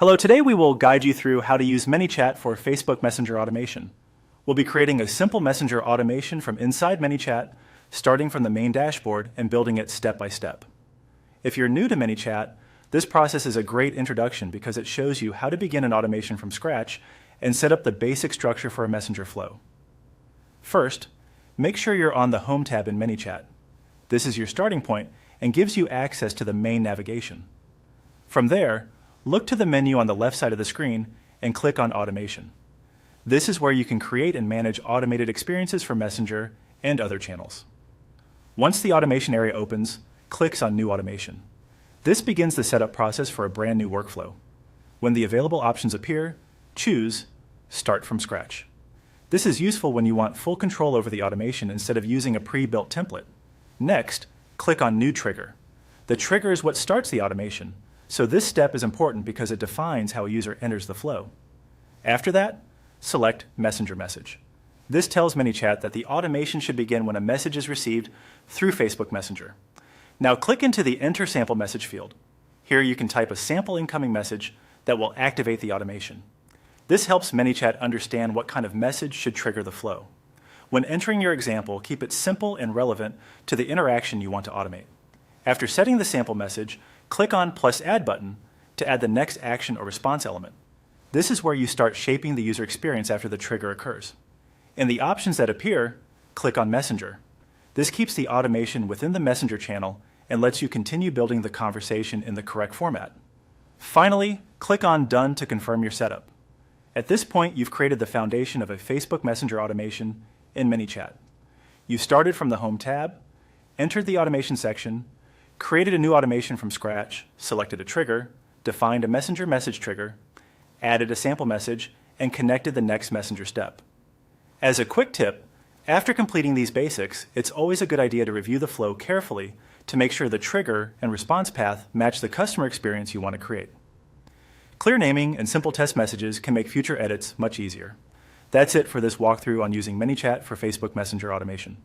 Hello, today we will guide you through how to use ManyChat for Facebook Messenger automation. We'll be creating a simple messenger automation from inside ManyChat, starting from the main dashboard and building it step by step. If you're new to ManyChat, this process is a great introduction because it shows you how to begin an automation from scratch and set up the basic structure for a messenger flow. First, make sure you're on the Home tab in ManyChat. This is your starting point and gives you access to the main navigation. From there, look to the menu on the left side of the screen and click on Automation. This is where you can create and manage automated experiences for Messenger and other channels. Once the automation area opens, click on New Automation. This begins the setup process for a brand new workflow. When the available options appear, choose Start from Scratch. This is useful when you want full control over the automation instead of using a pre-built template. Next, click on New Trigger. The trigger is what starts the automation, so this step is important because it defines how a user enters the flow. After that, select Messenger Message. This tells ManyChat that the automation should begin when a message is received through Facebook Messenger. Now click into the Enter Sample Message field. Here you can type a sample incoming message that will activate the automation. This helps ManyChat understand what kind of message should trigger the flow. When entering your example, keep it simple and relevant to the interaction you want to automate. After setting the sample message, click on +Add button to add the next action or response element. This is where you start shaping the user experience after the trigger occurs. In the options that appear, click on Messenger. This keeps the automation within the Messenger channel and lets you continue building the conversation in the correct format. Finally, click on Done to confirm your setup. At this point, you've created the foundation of a Facebook Messenger automation in ManyChat. You started from the Home tab, entered the automation section, created a new automation from scratch, selected a trigger, defined a Messenger message trigger, added a sample message, and connected the next Messenger step. As a quick tip, after completing these basics, it's always a good idea to review the flow carefully to make sure the trigger and response path match the customer experience you want to create. Clear naming and simple test messages can make future edits much easier. That's it for this walkthrough on using ManyChat for Facebook Messenger automation.